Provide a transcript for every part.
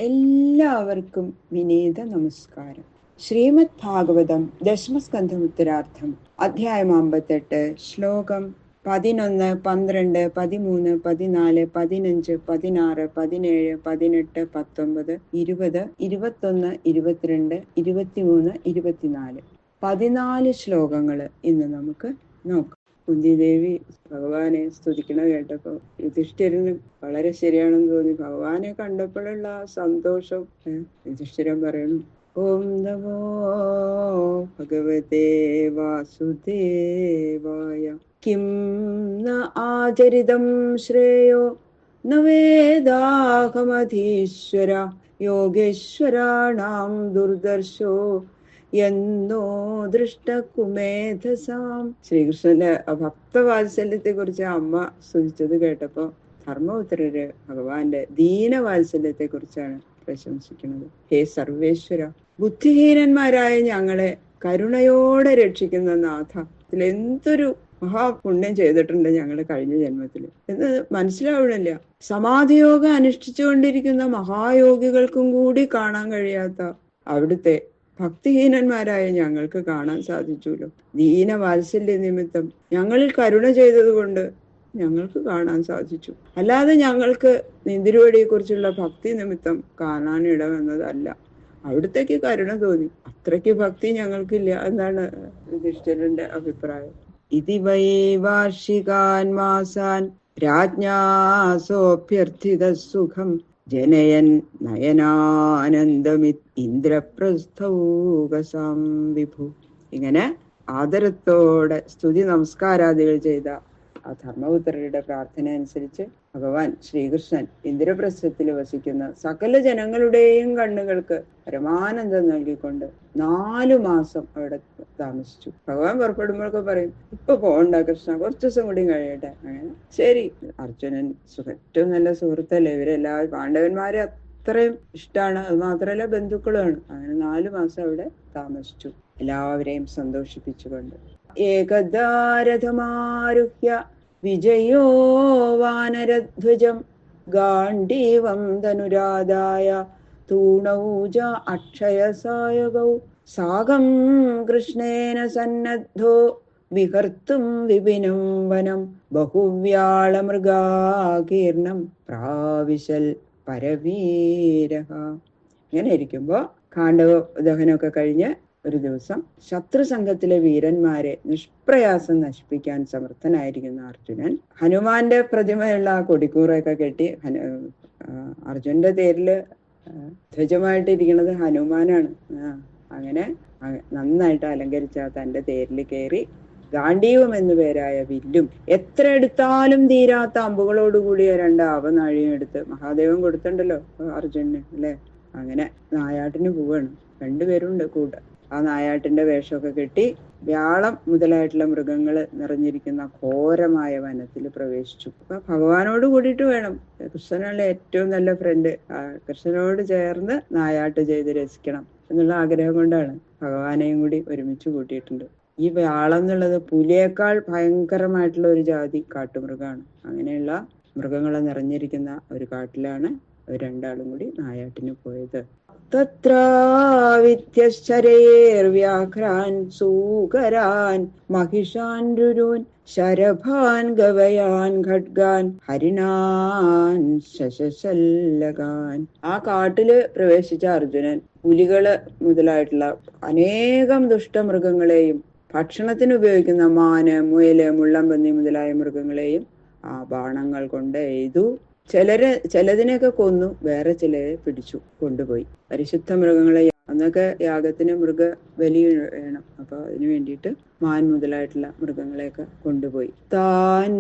എല്ലാവർക്കും വിനീത നമസ്കാരം. ശ്രീമദ് ഭാഗവതം ദശമസ്കന്ധം ഉത്തരാർത്ഥം അധ്യായം 58 ശ്ലോകം 11, 12, 13, 14, 15, 16, 17, 18, 19, 20, 21, 22, 23, 24 14 ശ്ലോകങ്ങൾ ഇന്ന് നമുക്ക് നോക്കാം. കുന്തിദേവി ഭഗവാനെ സ്തുതിക്കണ കേട്ടപ്പോ യുധിഷ്ഠിരന് വളരെ ശരിയാണെന്ന് തോന്നി. ഭഗവാനെ കണ്ടപ്പോഴുള്ള ആ സന്തോഷം യുധിഷ്ഠിരൻ പറയണു, ഓം നമോ ഭഗവതേ വാസുദേവായ കിം ന ആചരിതം ശ്രേയോ ന വേദാഹമധീശ്വര യോഗേശ്വരാണാം ദുർദർശോ എന്നോ ദൃഷ്ടകുമേധസാം. ശ്രീകൃഷ്ണന്റെ ഭക്തവാത്സല്യത്തെ കുറിച്ച് അമ്മ സ്തുതിച്ചത് കേട്ടപ്പോ ധർമ്മപുത്രര് ഭഗവാന്റെ ദീനവാത്സല്യത്തെ കുറിച്ചാണ് പ്രശംസിക്കുന്നത്. ഹേ സർവേശ്വര, ബുദ്ധിഹീനന്മാരായ ഞങ്ങളെ കരുണയോടെ രക്ഷിക്കുന്ന നാഥ, ഇതിലെന്തൊരു മഹാപുണ്യം ചെയ്തിട്ടുണ്ട് ഞങ്ങൾ കഴിഞ്ഞ ജന്മത്തില് എന്ന് മനസ്സിലാവണില്ല. സമാധിയോഗം അനുഷ്ഠിച്ചുകൊണ്ടിരിക്കുന്ന മഹായോഗികൾക്കും കൂടി കാണാൻ കഴിയാത്ത അവിടുത്തെ ഭക്തിഹീനന്മാരായ ഞങ്ങൾക്ക് കാണാൻ സാധിച്ചുല്ലോ. ദീനവാത്സല്യ നിമിത്തം ഞങ്ങളിൽ കരുണ ചെയ്തത് കൊണ്ട് ഞങ്ങൾക്ക് കാണാൻ സാധിച്ചു. അല്ലാതെ ഞങ്ങൾക്ക് നിന്തിരുവടിയെ കുറിച്ചുള്ള ഭക്തി നിമിത്തം കാണാൻ ഇടവന്നതല്ല. അവിടുത്തേക്ക് കരുണ തോന്നി. അത്രയ്ക്ക് ഭക്തി ഞങ്ങൾക്കില്ല എന്നാണ് യുധിഷ്ഠിരന്റെ അഭിപ്രായം. ഇതി വൈ വാർഷികാൻ മാസാൻ രാജ്ഞാസോഭ്യർത്ഥിത സുഖം ജനയൻ നയനാനന്ദമിത് ഇന്ദ്രപ്രസ്ഥൗകസാം വിഭു. ഇങ്ങനെ ആദരത്തോടെ സ്തുതി നമസ്കാരാദികൾ ചെയ്ത ആ ധർമ്മപുത്രരുടെ പ്രാർത്ഥന അനുസരിച്ച് ഭഗവാൻ ശ്രീകൃഷ്ണൻ ഇന്ദ്രപ്രസ്ഥത്തിൽ വസിക്കുന്ന സകല ജനങ്ങളുടെയും കണ്ണുകൾക്ക് പരമാനന്ദം നൽകിക്കൊണ്ട് 4 മാസം അവിടെ താമസിച്ചു. ഭഗവാൻ പുറപ്പെടുമ്പോഴൊക്കെ പറയും, ഇപ്പൊ പോകണ്ട കൃഷ്ണ, കുറച്ചു ദിവസം കൂടി കഴിയട്ടെ. അങ്ങനെ ശരി. അർജുനൻ ഏറ്റവും നല്ല സുഹൃത്തല്ലേ, ഇവരെല്ലാവരും പാണ്ഡവന്മാരെ അത്രയും ഇഷ്ടമാണ്. അത് മാത്രമല്ല ബന്ധുക്കളുമാണ്. അങ്ങനെ 4 മാസം അവിടെ താമസിച്ചു, എല്ലാവരെയും സന്തോഷിപ്പിച്ചുകൊണ്ട്. ഏകദാരഥമാരുഹ്യ വിജയോ വാനരധ്വജം ഗാണ്ഡീവം ധനുരാധായ തൂണൗജ അക്ഷയസായകൗ സാകം കൃഷ്ണേന സന്നദ്ധോ വിഹർത്തും വിപിനം വനം ബഹുവ്യാളമൃഗാകീർണം പ്രാവിശൽ പരവീരഃ. ഇങ്ങനെ ഇരിക്കുമ്പോ കാണ്ഡവ ദഹനമൊക്കെ കഴിഞ്ഞ് ഒരു ദിവസം ശത്രുസംഘത്തിലെ വീരന്മാരെ നിഷ്പ്രയാസം നശിപ്പിക്കാൻ സമർത്ഥനായിരിക്കുന്ന അർജുനൻ ഹനുമാന്റെ പ്രതിമയുള്ള ആ കൊടിക്കൂറൊക്കെ കെട്ടി അർജുനന്റെ തേരില് ധ്വജമായിട്ടിരിക്കുന്നത് ഹനുമാനാണ്. അങ്ങനെ നന്നായിട്ട് അലങ്കരിച്ച തന്റെ തേരിൽ കയറി ഗാണ്ഡീവം എന്നു പേരായ വില്ലും എത്ര എടുത്താലും തീരാത്ത അമ്പുകളോടുകൂടിയ 2 ആവനാഴിയും എടുത്ത് മഹാദേവൻ കൊടുത്തിട്ടുണ്ടല്ലോ അർജുനന് അല്ലെ. അങ്ങനെ നായാട്ടിന് പോവാണ്. 2 പേരുണ്ട് കൂടെ. ആ നായാട്ടിന്റെ വേഷമൊക്കെ കെട്ടി വ്യാളം മുതലായിട്ടുള്ള മൃഗങ്ങള് നിറഞ്ഞിരിക്കുന്ന ഘോരമായ വനത്തിൽ പ്രവേശിച്ചു. അപ്പൊ ഭഗവാനോട് കൂടിയിട്ട് വേണം, കൃഷ്ണനുള്ള ഏറ്റവും നല്ല ഫ്രണ്ട്, കൃഷ്ണനോട് ചേർന്ന് നായാട്ട് ചെയ്ത് രസിക്കണം എന്നുള്ള ആഗ്രഹം കൊണ്ടാണ് ഭഗവാനെയും കൂടി ഒരുമിച്ച് കൂട്ടിയിട്ടുണ്ട്. ഈ വ്യാളം എന്നുള്ളത് പുലിയേക്കാൾ ഭയങ്കരമായിട്ടുള്ള ഒരു ജാതി കാട്ടുമൃഗമാണ്. അങ്ങനെയുള്ള മൃഗങ്ങളെ നിറഞ്ഞിരിക്കുന്ന ഒരു കാട്ടിലാണ് അവർ 2 ആളും കൂടി നായാട്ടിന് പോയത്. തത്രാവിത്യശ്ചരേർവ്യാഘ്രാൻ സൂകരാൻ മഹിഷാൻ രുരൂൻ ശരഭാൻ ഗവയാൻ ഖഡ്ഗാൻ ഹരിണാൻ ശശശല്ലകാൻ. ആ കാട്ടില് പ്രവേശിച്ച അർജുനൻ പുലികള് മുതലായിട്ടുള്ള അനേകം ദുഷ്ടമൃഗങ്ങളെയും ഭക്ഷണത്തിന് ഉപയോഗിക്കുന്ന മാന്, മുയല്, മുള്ളംപന്നി മുതലായ മൃഗങ്ങളെയും ആ ബാണങ്ങൾ കൊണ്ട് എയ്തു. ചിലതിനെയൊക്കെ കൊന്നു, വേറെ ചിലരെ പിടിച്ചു കൊണ്ടുപോയി. പരിശുദ്ധ മൃഗങ്ങളെ, അന്നൊക്കെ യാഗത്തിന് മൃഗബലി വേണം. അപ്പൊ അതിനു വേണ്ടിയിട്ട് മാൻ മുതലായിട്ടുള്ള മൃഗങ്ങളെയൊക്കെ കൊണ്ടുപോയി. താൻ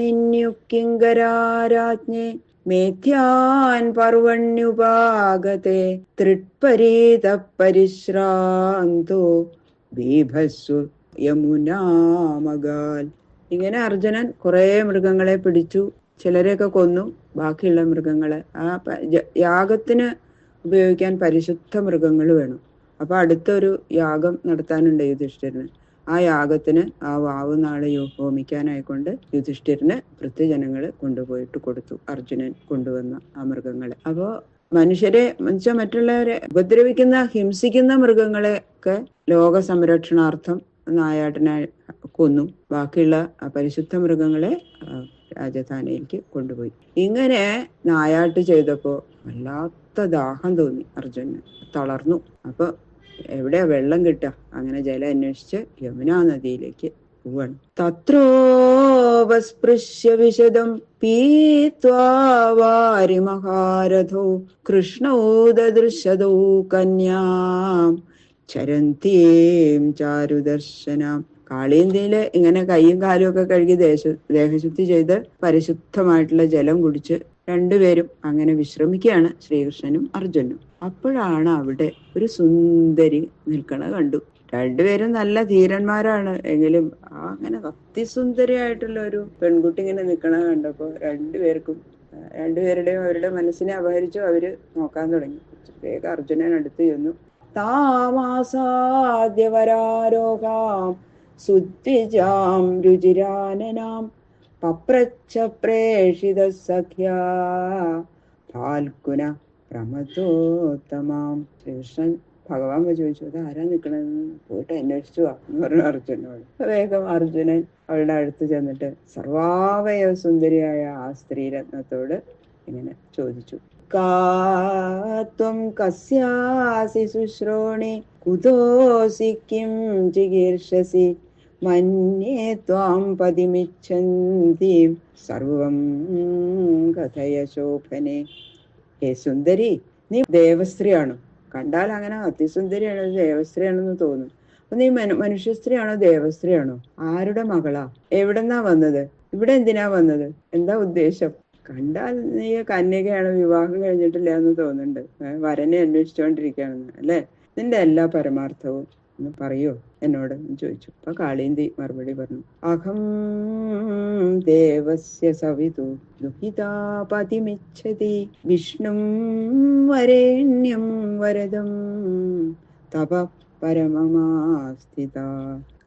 നിന്യുക്കിങ്കരാരാജ്ഞേ മേധ്യാൻ പർവണ്യുപാഗതേ തൃട്പരീത പരിശ്രാന്തോ ബീഭസ്സു യമുനാമഗാൽ. ഇങ്ങനെ അർജുനൻ കുറെ മൃഗങ്ങളെ പിടിച്ചു, ചിലരെയൊക്കെ കൊന്നു. ബാക്കിയുള്ള മൃഗങ്ങളെ, ആ യാഗത്തിന് ഉപയോഗിക്കാൻ പരിശുദ്ധ മൃഗങ്ങൾ വേണം. അപ്പൊ അടുത്തൊരു യാഗം നടത്താനുണ്ട് യുധിഷ്ഠിരന്. ആ യാഗത്തിന് ആ വാവ് നാളെ ഹോമിക്കാനായിക്കൊണ്ട് യുധിഷ്ഠിരന് വൃദ്ധജനങ്ങള് കൊണ്ടുപോയിട്ട് കൊടുത്തു, അർജുനൻ കൊണ്ടുവന്ന ആ മൃഗങ്ങളെ. അപ്പോ മനുഷ്യരെ എന്നുവെച്ചാൽ മറ്റുള്ളവരെ ഉപദ്രവിക്കുന്ന ഹിംസിക്കുന്ന മൃഗങ്ങളെയൊക്കെ ലോക സംരക്ഷണാർത്ഥം നായാട്ടിനെ കൊന്നു. ബാക്കിയുള്ള പരിശുദ്ധ മൃഗങ്ങളെ രാജധാനിയിലേക്ക് കൊണ്ടുപോയി. ഇങ്ങനെ നായാട്ട് ചെയ്തപ്പോ വല്ലാത്ത ദാഹം തോന്നി അർജുനന്. തളർന്നു. അപ്പൊ എവിടെയാ വെള്ളം കിട്ടുക? അങ്ങനെ ജലം അന്വേഷിച്ച് യമുനാ നദിയിലേക്ക് പോവാണ്. തത്രോപസ്പൃശ്യ വിശദം പീത്വാ വാരിമഹാരഥോ കൃഷ്ണോ ദദൃശതോ കന്യാം ചരന്തീം ചാരുദർശനാം. കാളിന്തിയില് ഇങ്ങനെ കൈയും കാലും ഒക്കെ കഴുകി ദേഹശുദ്ധി ചെയ്ത് പരിശുദ്ധമായിട്ടുള്ള ജലം കുടിച്ച് രണ്ടുപേരും അങ്ങനെ വിശ്രമിക്കുകയാണ്, ശ്രീകൃഷ്ണനും അർജുനും. അപ്പോഴാണ് അവിടെ ഒരു സുന്ദരി നിൽക്കണ കണ്ടു. രണ്ടുപേരും നല്ല ധീരന്മാരാണ്. എങ്കിലും അങ്ങനെ അതിസുന്ദരിയായിട്ടുള്ള ഒരു പെൺകുട്ടി ഇങ്ങനെ നിൽക്കണ കണ്ടപ്പോ രണ്ടുപേരുടെയും അവരുടെ മനസ്സിനെ അപഹരിച്ചു. അവര് നോക്കാൻ തുടങ്ങി. വേഗം അർജുനൻ അടുത്ത് ചെന്നു. താമാസാദ്യവരാരോഹാം സുദ്വിജാം രുചിരാനനാം പപ്രച്ഛ പ്രേഷിത സഖ്യാ ഫാൽഗുന പ്രമദോത്തമാം. ശ്രീകൃഷ്ണൻ ഭഗവാൻ ചോദിച്ചു, അത് ആരാ നിൽക്കണെന്ന്, പോയിട്ട് അന്വേഷിച്ചു വാ എന്ന് പറഞ്ഞു അർജുനോട്. വേഗം അർജുനൻ അവളുടെ അടുത്ത് ചെന്നിട്ട് സർവാവയവ സുന്ദരിയായ ആ സ്ത്രീരത്നത്തോട് ഇങ്ങനെ ചോദിച്ചു. കാത്വം കസ്യാസി ശുശ്രോണി കുതോസി കിം ജിഗീർഷസി മന്യേ ത്വാം പതിമിച്ഛന്തി സർവം കഥയ ശോഭനെ. ഹേ സുന്ദരി, നീ ദേവസ്ത്രീയാണോ? കണ്ടാൽ അങ്ങനെ അതിസുന്ദരിയാണ്, ദേവസ്ത്രീയാണെന്ന് തോന്നും. അപ്പൊ നീ മനുഷ്യ സ്ത്രീയാണോ ദേവസ്ത്രീയാണോ? ആരുടെ മകളാ? എവിടെന്നാ വന്നത്? ഇവിടെ എന്തിനാ വന്നത്? എന്താ ഉദ്ദേശം? കണ്ടാൽ നീ കന്യകയാണ്, വിവാഹം കഴിഞ്ഞിട്ടില്ല എന്ന് തോന്നുന്നുണ്ട്, വരനെ അന്വേഷിച്ചുകൊണ്ടിരിക്കുകയാണെന്ന് അല്ലെ? നിന്റെ എല്ലാ പരമാർത്ഥവും ഒന്ന് പറയോ എന്നോട് എന്ന് ചോദിച്ചു. അപ്പൊ കാളിന്തി മറുപടി പറഞ്ഞു, അഹം ദേവസ്യ സവിതു ദുഹിതാ പതിമിച്ഛതി വിഷ്ണും വരേണ്യം വരദം തപ പരമമാസ്ഥിത.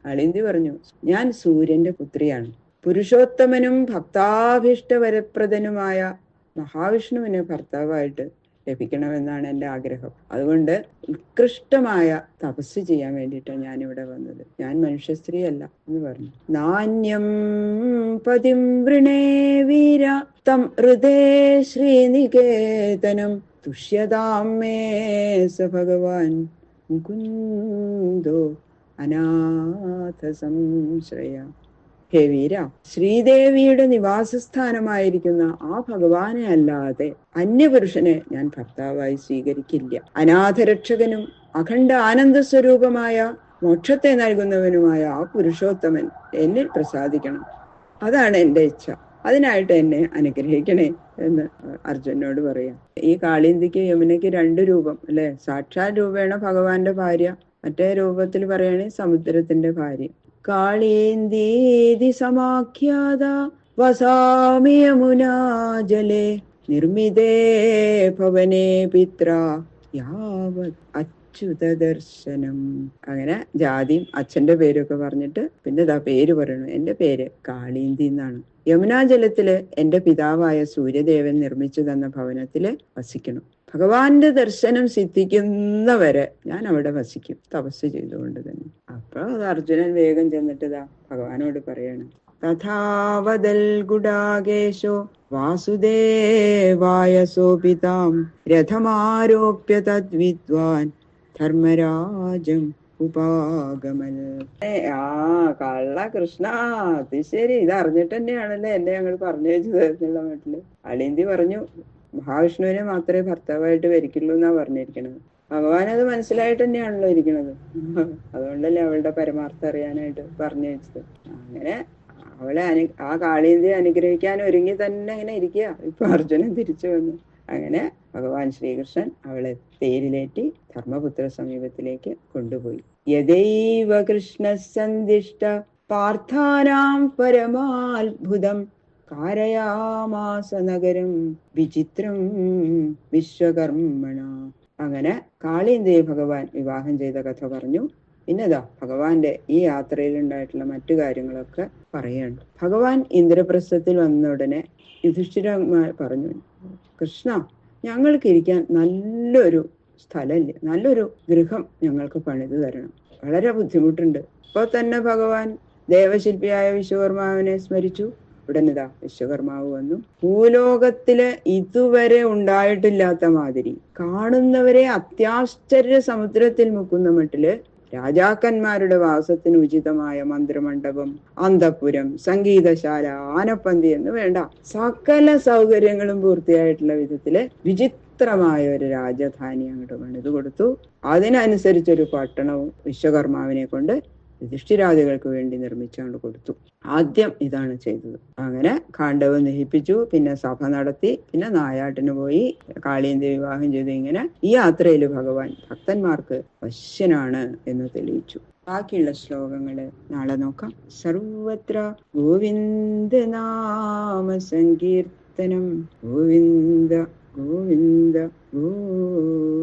കാളിന്തി പറഞ്ഞു, ഞാൻ സൂര്യന്റെ പുത്രിയാണ്. പുരുഷോത്തമനും ഭക്താഭീഷ്ടവരപ്രദനുമായ മഹാവിഷ്ണുവിന് ഭർത്താവായിട്ട് ലഭിക്കണമെന്നാണ് എൻ്റെ ആഗ്രഹം. അതുകൊണ്ട് ഉത്കൃഷ്ടമായ തപസ് ചെയ്യാൻ വേണ്ടിയിട്ടാണ് ഞാനിവിടെ വന്നത്. ഞാൻ മനുഷ്യ സ്ത്രീ അല്ല എന്ന് പറഞ്ഞു. നാന്യം പതിം വൃണേ വീര തം ഹൃദേ ശ്രീനികേതനം തുഷ്യതാം മേ സ ഭഗവാൻ മുകുന്ദോ അനാഥ സംശ്രയ. ഹേ വീര, ശ്രീദേവിയുടെ നിവാസസ്ഥാനമായിരിക്കുന്ന ആ ഭഗവാനെ അല്ലാതെ അന്യപുരുഷനെ ഞാൻ ഭർത്താവായി സ്വീകരിക്കില്ല. അനാഥരക്ഷകനും അഖണ്ഡ ആനന്ദ സ്വരൂപമായ മോക്ഷത്തെ നൽകുന്നവനുമായ ആ പുരുഷോത്തമൻ എന്നിൽ പ്രസാദിക്കണം. അതാണ് എൻ്റെ ഇച്ഛ. അതിനായിട്ട് എന്നെ അനുഗ്രഹിക്കണേ എന്ന് അർജുനോട് പറയാം. ഈ കാളിന്തിക്ക് യമുനയ്ക്ക് രണ്ട് രൂപം അല്ലെ? സാക്ഷാൽ രൂപേണ ഭഗവാന്റെ ഭാര്യ, മറ്റേ രൂപത്തിൽ പറയുകയാണെങ്കിൽ സമുദ്രത്തിന്റെ ഭാര്യ. കാളീന്ദീതി സമാഖ്യാത വസാമി യമുനാ ജലേ നിർമ്മിതേ ഭവനേ പിത്ര യാവത് അച്യുത ദർശനം. അങ്ങനെ ജാതിയും അച്ഛന്റെ പേരൊക്കെ പറഞ്ഞിട്ട് പിന്നെ ഇതാ പേര് പറയണു. എന്റെ പേര് കാളീന്തി എന്നാണ്. യമുനാ ജലത്തില് എന്റെ പിതാവായ സൂര്യദേവൻ നിർമ്മിച്ചു തന്ന ഭവനത്തില് വസിക്കണം. ഭഗവാന്റെ ദർശനം സിദ്ധിക്കുന്നവരെ ഞാൻ അവിടെ വസിക്കും, തപസ് ചെയ്തുകൊണ്ട് തന്നെ. അപ്പൊ അത് അർജുനൻ വേഗം ചെന്നിട്ട് ഇതാ ഭഗവാനോട് പറയാണ്, തഥാവതൽ ഗുഡാകേശോ വാസുദേവായ സോപിതാം രഥമാരോപ്യ തദ്വിദ്വാൻ ധർമ്മരാജം ഉപാഗമൽ. കള്ള കൃഷ്ണ, അത് ശരി, ഇത് അറിഞ്ഞിട്ട് തന്നെയാണല്ലേ എന്നെ ഞങ്ങൾ പറഞ്ഞു വെച്ചത് എന്നുള്ള മട്ടില് അളിന്തി പറഞ്ഞു, മഹാവിഷ്ണുവിനെ മാത്രമേ ഭർത്താവായിട്ട് വരിക്കുള്ളൂ എന്നാ പറഞ്ഞിരിക്കണത്. ഭഗവാൻ അത് മനസ്സിലായിട്ട് തന്നെയാണല്ലോ ഇരിക്കണത്. അതുകൊണ്ടല്ലേ അവളുടെ പരമാർത്ഥം അറിയാനായിട്ട് പറഞ്ഞു വെച്ചത്. അങ്ങനെ അവളെ ആ കാളിന്തിയെ അനുഗ്രഹിക്കാൻ ഒരുങ്ങി തന്നെ ഇങ്ങനെ ഇരിക്കുക. ഇപ്പൊ അർജുനൻ തിരിച്ചു വന്നു. അങ്ങനെ ഭഗവാൻ ശ്രീകൃഷ്ണൻ അവളെ തേരിലേറ്റി ധർമ്മപുത്ര സമീപത്തിലേക്ക് കൊണ്ടുപോയി. യദൈവ കൃഷ്ണ സന്ദിഷ്ട പാർത്ഥാനാം പരമാത്ഭുതം കാരയാമാസ നഗരം വിചിത്രം വിശ്വകർമ്മണ. അങ്ങനെ കാളിന്തിയെ ഭഗവാൻ വിവാഹം ചെയ്ത കഥ പറഞ്ഞു. പിന്നെതാ ഭഗവാന്റെ ഈ യാത്രയിൽ ഉണ്ടായിട്ടുള്ള മറ്റു കാര്യങ്ങളൊക്കെ പറയാണ്. ഭഗവാൻ ഇന്ദ്രപ്രസ്ഥത്തിൽ വന്ന ഉടനെ യുധിഷ്ഠിര പറഞ്ഞു, കൃഷ്ണ, ഞങ്ങൾക്ക് ഇരിക്കാൻ നല്ലൊരു സ്ഥലമില്ല, നല്ലൊരു ഗൃഹം ഞങ്ങൾക്ക് പണിത് തരണം. വളരെ ബുദ്ധിമുട്ടുണ്ട്. ഇപ്പൊ തന്നെ ഭഗവാൻ ദേവശില്പിയായ വിശ്വകർമാവിനെ സ്മരിച്ചു. ഉടനെതാ വിശ്വകർമാവ് വന്നു. ഭൂലോകത്തില് ഇതുവരെ ഉണ്ടായിട്ടില്ലാത്ത മാതിരി, കാണുന്നവരെ അത്യാശ്ചര്യ സമുദ്രത്തിൽ മുക്കുന്ന മട്ടില് രാജാക്കന്മാരുടെ വാസത്തിന് ഉചിതമായ മന്ത്രമണ്ഡപം, അന്തഃപുരം, സംഗീതശാല, ആനപ്പന്തി എന്ന് വേണ്ട സകല സൗകര്യങ്ങളും പൂർത്തിയായിട്ടുള്ള വിധത്തില് വിചിത്രമായ ഒരു രാജധാനി അങ്ങോട്ട് പണിത് കൊടുത്തു. അതിനനുസരിച്ചൊരു പട്ടണവും വിശ്വകർമാവിനെ കൊണ്ട് യുധിഷ്ഠിരാദികൾക്ക് വേണ്ടി നിർമ്മിച്ചുകൊണ്ട് കൊടുത്തു. ആദ്യം ഇതാണ് ചെയ്തത്. അങ്ങനെ ഖാണ്ഡവം ദഹിപ്പിച്ചു, പിന്നെ സഭ നടത്തി, പിന്നെ നായാട്ടിന് പോയി, കാളിയന്തി വിവാഹം ചെയ്തു. ഇങ്ങനെ ഈ യാത്രയിൽ ഭഗവാൻ ഭക്തന്മാർക്ക് വശ്യനാണ് എന്ന് തെളിയിച്ചു. ബാക്കിയുള്ള ശ്ലോകങ്ങള് നാളെ നോക്കാം. സർവത്ര ഗോവിന്ദ നാമ സങ്കീർത്തനം, ഗോവിന്ദ ഗോവിന്ദ ഗോവിന്ദ.